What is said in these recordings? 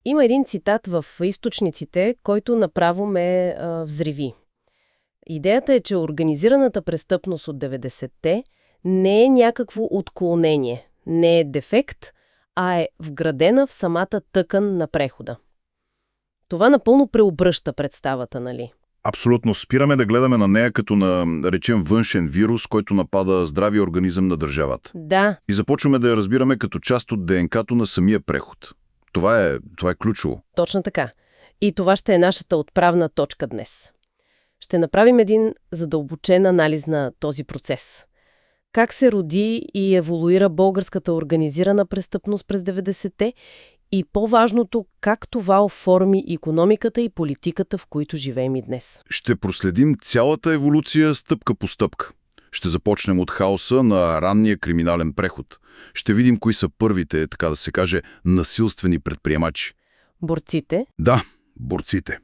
Има един цитат в източниците, който направо ме взриви. Идеята е, че организираната престъпност от 90-те не е някакво отклонение, не е дефект, а е вградена в самата тъкан на прехода. Това напълно преобръща представата, нали? Абсолютно. Спираме да гледаме на нея като на, речем, външен вирус, който напада здравия организъм на държавата. Да. И започваме да я разбираме като част от ДНК-то на самия преход. Това е ключово. Точно така. И това ще е нашата отправна точка днес. Ще направим един задълбочен анализ на този процес. Как се роди и еволюира българската организирана престъпност през 90-те и по-важното, как това оформи икономиката и политиката, в които живеем и днес. Ще проследим цялата еволюция стъпка по стъпка. Ще започнем от хаоса на ранния криминален преход. Ще видим кои са първите, така да се каже, насилствени предприемачи. Борците? Да, борците.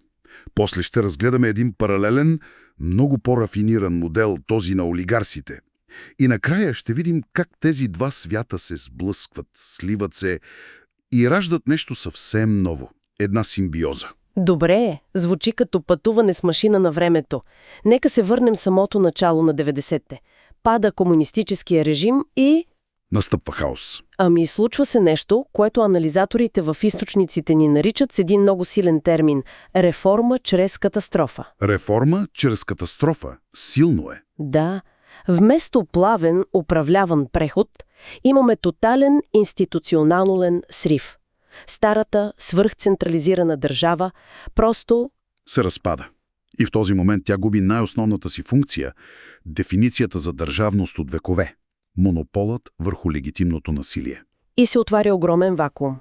После ще разгледаме един паралелен, много по-рафиниран модел, този на олигарсите. И накрая ще видим как тези два свята се сблъскват, сливат се и раждат нещо съвсем ново. Една симбиоза. Добре, звучи като пътуване с машина на времето. Нека се върнем самото начало на 90-те. Пада комунистическия режим и... Настъпва хаос. Ами случва се нещо, което анализаторите в източниците ни наричат с един много силен термин – реформа чрез катастрофа. Реформа чрез катастрофа. Силно е. Да. Вместо плавен, управляван преход, имаме тотален институционален срив. Старата, свръхцентрализирана държава просто се разпада. И в този момент тя губи най-основната си функция – дефиницията за държавност от векове – монополът върху легитимното насилие. И се отваря огромен вакуум.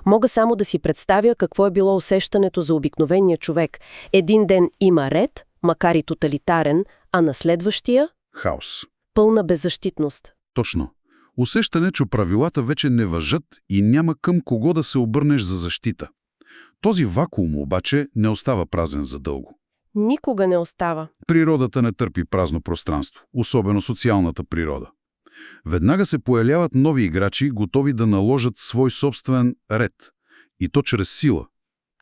Мога само да си представя какво е било усещането за обикновения човек. Един ден има ред, макар и тоталитарен, а на следващия – хаос. Пълна беззащитност. Точно. Усещане, че правилата вече не важат и няма към кого да се обърнеш за защита. Този вакуум обаче не остава празен задълго. Никога не остава. Природата не търпи празно пространство, особено социалната природа. Веднага се появяват нови играчи, готови да наложат свой собствен ред. И то чрез сила.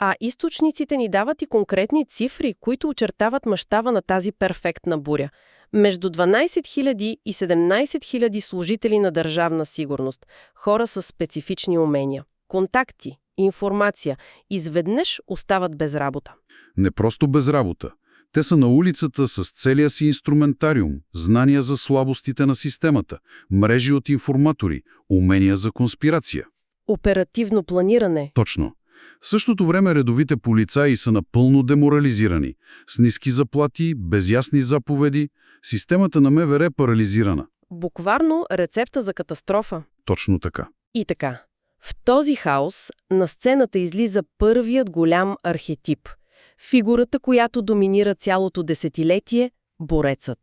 А източниците ни дават и конкретни цифри, които очертават мащаба на тази перфектна буря. Между 12 000 и 17 000 служители на държавна сигурност, хора с специфични умения, контакти, информация, изведнъж остават без работа. Не просто без работа. Те са на улицата с целия си инструментариум, знания за слабостите на системата, мрежи от информатори, умения за конспирация. Оперативно планиране. Точно. В същото време редовите полицаи са напълно деморализирани, с ниски заплати, без ясни заповеди. Системата на МВР е парализирана. Буквално рецепта за катастрофа. Точно така. И така. В този хаос на сцената излиза първият голям архетип. Фигурата, която доминира цялото десетилетие – борецът.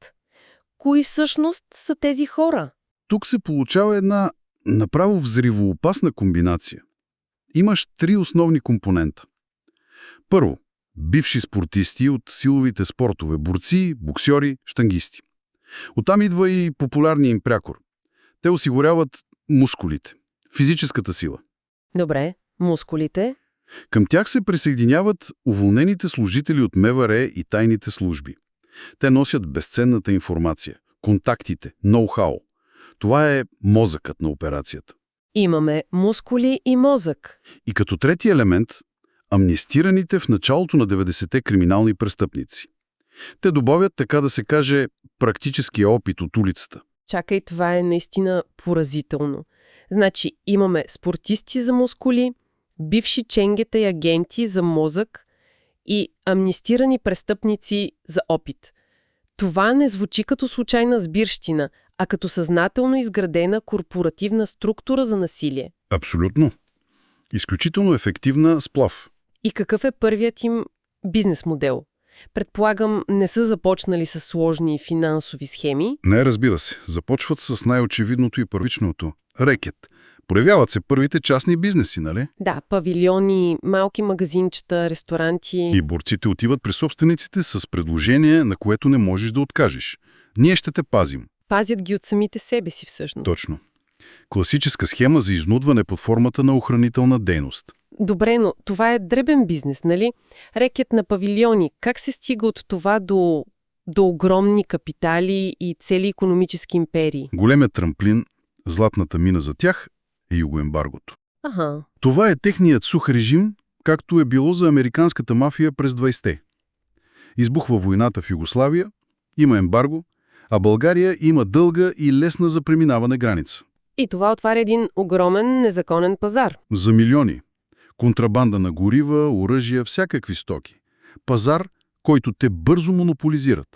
Кои всъщност са тези хора? Тук се получава една направо взривоопасна комбинация. Имаш три основни компонента. Първо, бивши спортисти от силовите спортове – борци, боксьори, щангисти. Оттам идва и популярният им прякор. Те осигуряват мускулите, физическата сила. Добре, мускулите. Към тях се присъединяват уволнените служители от МВР и тайните служби. Те носят безценната информация, контактите, ноу-хау. Това е мозъкът на операцията. Имаме мускули и мозък. И като трети елемент – амнистираните в началото на 90-те криминални престъпници. Те добавят, така да се каже, практическия опит от улицата. Чакай, това е наистина поразително. Значи имаме спортисти за мускули, бивши ченгета и агенти за мозък и амнистирани престъпници за опит. Това не звучи като случайна сбирщина, а като съзнателно изградена корпоративна структура за насилие. Абсолютно. Изключително ефективна сплав. И какъв е първият им бизнес модел? Предполагам, не са започнали с сложни финансови схеми? Не, разбира се. Започват с най-очевидното и първичното – рекет. Проявяват се първите частни бизнеси, нали? Да, павилиони, малки магазинчета, ресторанти. И борците отиват при собствениците с предложение, на което не можеш да откажеш. Ние ще те пазим. Пазят ги от самите себе си всъщност. Точно. Класическа схема за изнудване под формата на охранителна дейност. Добре, но това е дребен бизнес, нали? Рекет на павилиони. Как се стига от това до огромни капитали и цели икономически империи? Големият трамплин, златната мина за тях е югоембаргото. Ага. Това е техният сух режим, както е било за американската мафия през 20-те. Избухва войната в Югославия, има ембарго, а България има дълга и лесна за преминаване граница. И това отваря един огромен незаконен пазар. За милиони. Контрабанда на горива, оръжия, всякакви стоки. Пазар, който те бързо монополизират.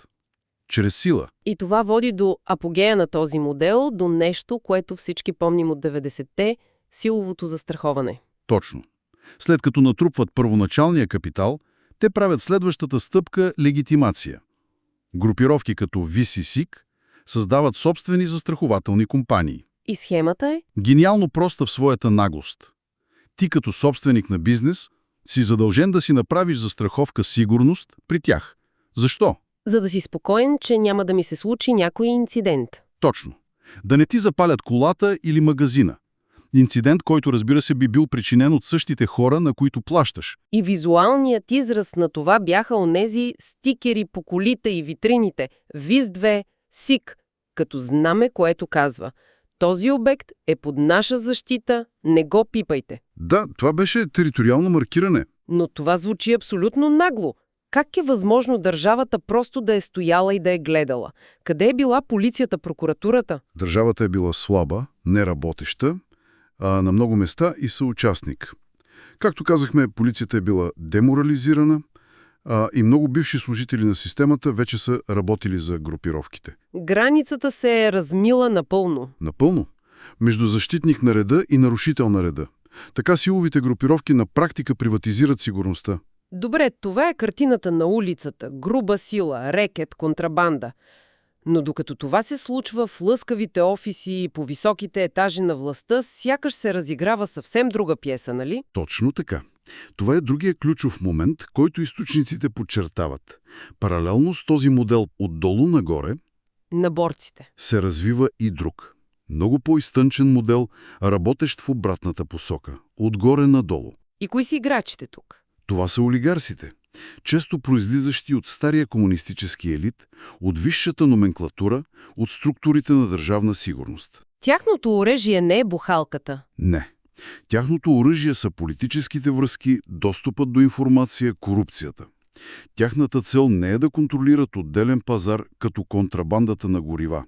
Чрез сила. И това води до апогея на този модел, до нещо, което всички помним от 90-те – силовото застраховане. Точно. След като натрупват първоначалния капитал, те правят следващата стъпка – легитимация. Групировки като ВССИК създават собствени застрахователни компании. И схемата е? Гениално проста в своята наглост. Ти като собственик на бизнес си задължен да си направиш застраховка сигурност при тях. Защо? За да си спокоен, че няма да ми се случи някой инцидент. Точно. Да не ти запалят колата или магазина. Инцидент, който разбира се би бил причинен от същите хора, на които плащаш. И визуалният израз на това бяха онези стикери по колите и витрините. ВИЗ-2, СИК, като знаме, което казва: този обект е под наша защита, не го пипайте. Да, това беше териториално маркиране. Но това звучи абсолютно нагло. Как е възможно държавата просто да е стояла и да е гледала? Къде е била полицията, прокуратурата? Държавата е била слаба, неработеща, а на много места и съучастник. Както казахме, полицията е била деморализирана, и много бивши служители на системата вече са работили за групировките. Границата се е размила напълно. Напълно. Между защитник на реда и нарушител на реда. Така силовите групировки на практика приватизират сигурността. Добре, това е картината на улицата. Груба сила, рекет, контрабанда. Но докато това се случва в лъскавите офиси и по високите етажи на властта, сякаш се разиграва съвсем друга пиеса, нали? Точно така. Това е другия ключов момент, който източниците подчертават. Паралелно с този модел отдолу нагоре На борците. се развива и друг. Много по-изтънчен модел, работещ в обратната посока. Отгоре надолу. И кои са играчите тук? Това са олигарсите. Често произлизащи от стария комунистически елит, от висшата номенклатура, от структурите на държавна сигурност. Тяхното оръжие не е бухалката. Не. Тяхното оръжие са политическите връзки, достъпът до информация, корупцията. Тяхната цел не е да контролират отделен пазар като контрабандата на горива.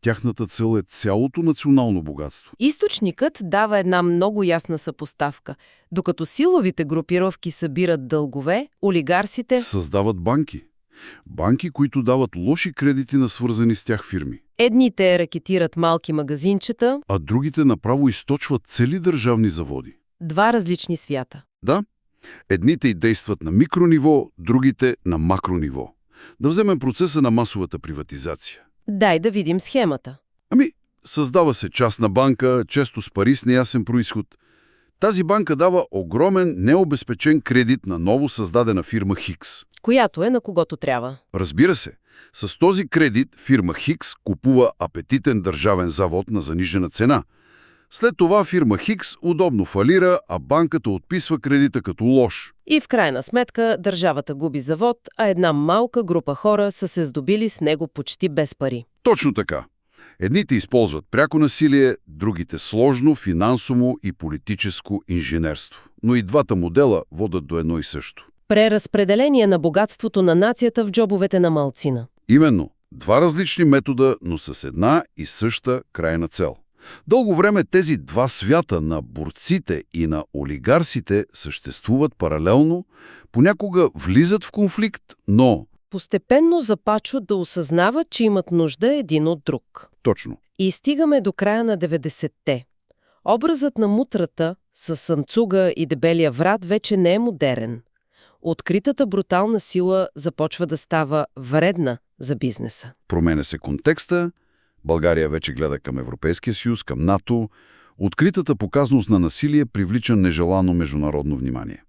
Тяхната цел е цялото национално богатство. Източникът дава една много ясна съпоставка. Докато силовите групировки събират дългове, олигарсите Създават банки. Банки, които дават лоши кредити на свързани с тях фирми. едните ракетират малки магазинчета, А другите направо източват цели държавни заводи. два различни свята. Да, едните и действат на микрониво, другите на макрониво. Да вземем процеса на масовата приватизация. Дай да видим схемата. Създава се частна банка, често с пари с неясен произход. Тази банка дава огромен необезпечен кредит на ново създадена фирма Хикс. Която е на когото трябва. Разбира се, с този кредит фирма Хикс купува апетитен държавен завод на занижена цена. След това фирма Хикс удобно фалира, а банката отписва кредита като лош. И в крайна сметка държавата губи завод, а една малка група хора са се здобили с него почти без пари. Точно така. Едните използват пряко насилие, другите сложно, финансово и политическо инженерство. Но и двата модела водят до едно и също. Преразпределение на богатството на нацията в джобовете на малцина. Именно, два различни метода, но с една и съща крайна цел. Дълго време тези два свята на борците и на олигарсите съществуват паралелно, понякога влизат в конфликт, но... Постепенно започват да осъзнават, че имат нужда един от друг. Точно. И стигаме до края на 90-те. Образът на мутрата с санцуга и дебелия врат вече не е модерен. Откритата брутална сила започва да става вредна за бизнеса. Променя се контекста, България вече гледа към Европейския съюз, към НАТО. Откритата показност на насилие привлича нежелано международно внимание.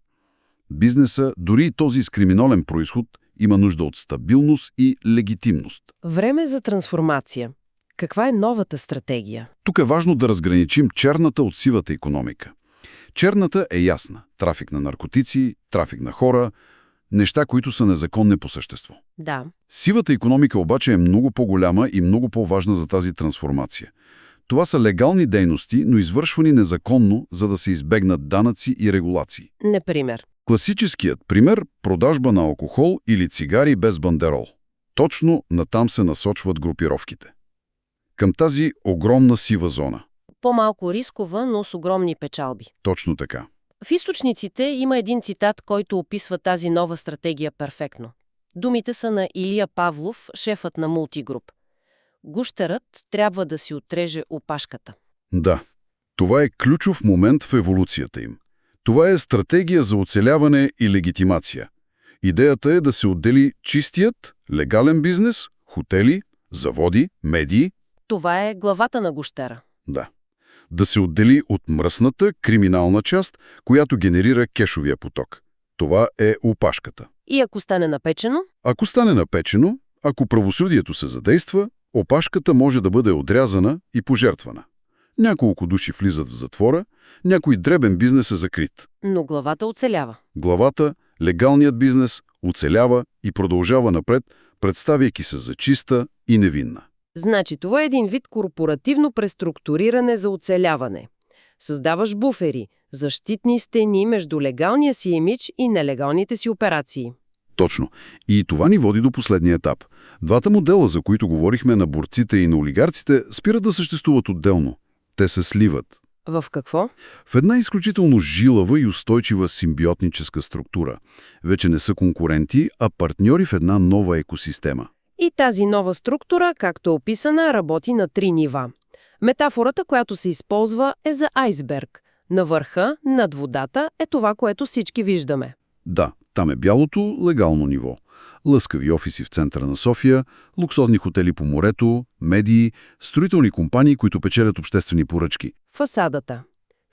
Бизнеса, дори и този с криминален произход, има нужда от стабилност и легитимност. Време за трансформация. Каква е новата стратегия? Тук е важно да разграничим черната от сивата икономика. Черната е ясна. Трафик на наркотици, трафик на хора, неща, които са незаконни по същество. Да. Сивата икономика обаче е много по-голяма и много по-важна за тази трансформация. Това са легални дейности, но извършвани незаконно, за да се избегнат данъци и регулации. Например. Класическият пример – продажба на алкохол или цигари без бандерол. Точно натам се насочват групировките. Към тази огромна сива зона. По-малко рискова, но с огромни печалби. Точно така. В източниците има един цитат, който описва тази нова стратегия перфектно. Думите са на Илия Павлов, шефът на Мултигруп. Гущерът трябва да си отреже опашката. Да, това е ключов момент в еволюцията им. Това е стратегия за оцеляване и легитимация. Идеята е да се отдели чистият, легален бизнес, хотели, заводи, медии. Това е главата на гущера. Да. Да се отдели от мръсната, криминална част, която генерира кешовия поток. Това е опашката. И ако стане напечено? Ако стане напечено, ако правосъдието се задейства, опашката може да бъде отрязана и пожертвана. Няколко души влизат в затвора, някой дребен бизнес е закрит. Но главата оцелява. Главата, легалният бизнес, оцелява и продължава напред, представяйки се за чиста и невинна. Значи това е един вид корпоративно преструктуриране за оцеляване. Създаваш буфери, защитни стени между легалния си имидж и нелегалните си операции. Точно. И това ни води до последния етап. Двата модела, за които говорихме на борците и на олигарците, спират да съществуват отделно. Те се сливат. В какво? В една изключително жилава и устойчива симбиотническа структура. Вече не са конкуренти, а партньори в една нова екосистема. И тази нова структура, както е описана, работи на 3 нива. Метафората, която се използва, е за айсберг. На върха, над водата, е това, което всички виждаме. Да, там е бялото, легално ниво. Лъскави офиси в центъра на София, луксозни хотели по морето, медии, строителни компании, които печелят обществени поръчки. Фасадата.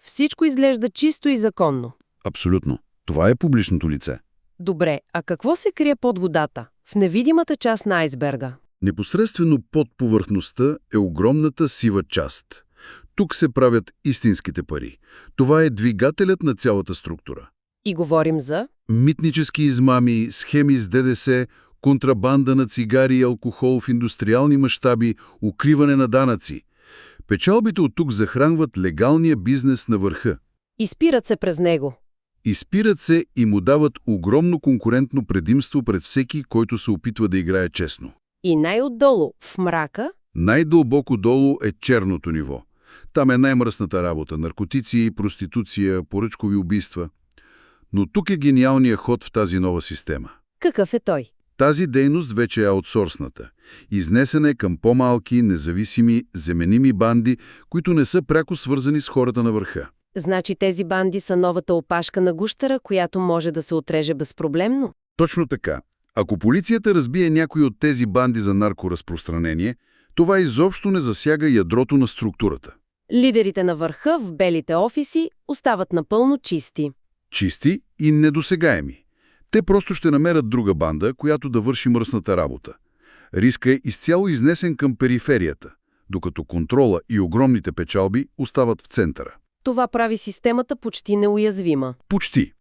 Всичко изглежда чисто и законно. Абсолютно. Това е публичното лице. Добре, а какво се крие под водата? В невидимата част на айсберга? Непосредствено под повърхността е огромната сива част. Тук се правят истинските пари. Това е двигателят на цялата структура. И говорим за... Митнически измами, схеми с ДДС, контрабанда на цигари и алкохол в индустриални мащаби, укриване на данъци. Печалбите от тук захранват легалния бизнес на върха. Изпират се през него. Изпират се и му дават огромно конкурентно предимство пред всеки, който се опитва да играе честно. И най-отдолу, в мрака... Най-дълбоко долу е черното ниво. Там е най-мръсната работа – наркотици, проституция, поръчкови убийства. Но тук е гениалният ход в тази нова система. Какъв е той? Тази дейност вече е аутсорсната. Изнесена е към по-малки, независими, заменими банди, които не са пряко свързани с хората на върха. Значи тези банди са новата опашка на гущера, която може да се отреже безпроблемно? Точно така. Ако полицията разбие някой от тези банди за наркоразпространение, това изобщо не засяга ядрото на структурата. Лидерите на върха в белите офиси остават напълно чисти. Чисти и недосегаеми. Те просто ще намерят друга банда, която да върши мръсната работа. Риска е изцяло изнесен към периферията, докато контрола и огромните печалби остават в центъра. Това прави системата почти неуязвима. Почти.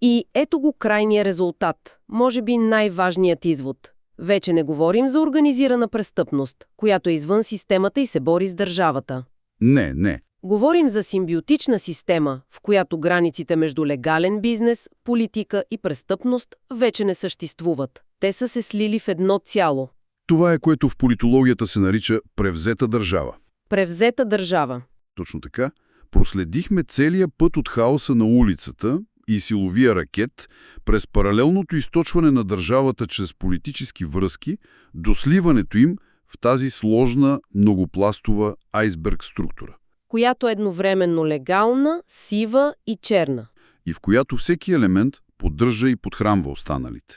И ето го крайния резултат. Може би най-важният извод. Вече не говорим за организирана престъпност, която е извън системата и се бори с държавата. Не. Говорим за симбиотична система, в която границите между легален бизнес, политика и престъпност вече не съществуват. Те са се слили в едно цяло. Това е, което в политологията се нарича превзета държава. Превзета държава. Точно така. Проследихме целия път от хаоса на улицата и силовия ракет през паралелното източване на държавата чрез политически връзки до сливането им в тази сложна, многопластова айсберг структура. Която е едновременно легална, сива и черна. И в която всеки елемент поддържа и подхранва останалите.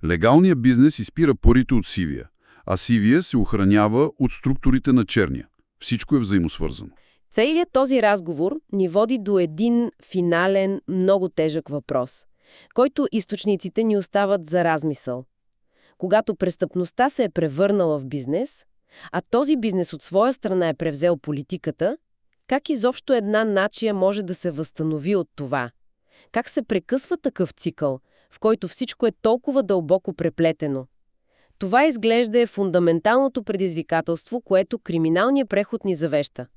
Легалният бизнес изпира парите от сивия, а сивия се охранява от структурите на черния. Всичко е взаимосвързано. Целият този разговор ни води до един финален, много тежък въпрос, който източниците ни остават за размисъл. Когато престъпността се е превърнала в бизнес, а този бизнес от своя страна е превзел политиката, Как изобщо една нация може да се възстанови от това? Как се прекъсва такъв цикъл, в който всичко е толкова дълбоко преплетено? Това изглежда е фундаменталното предизвикателство, което криминалният преход ни завеща.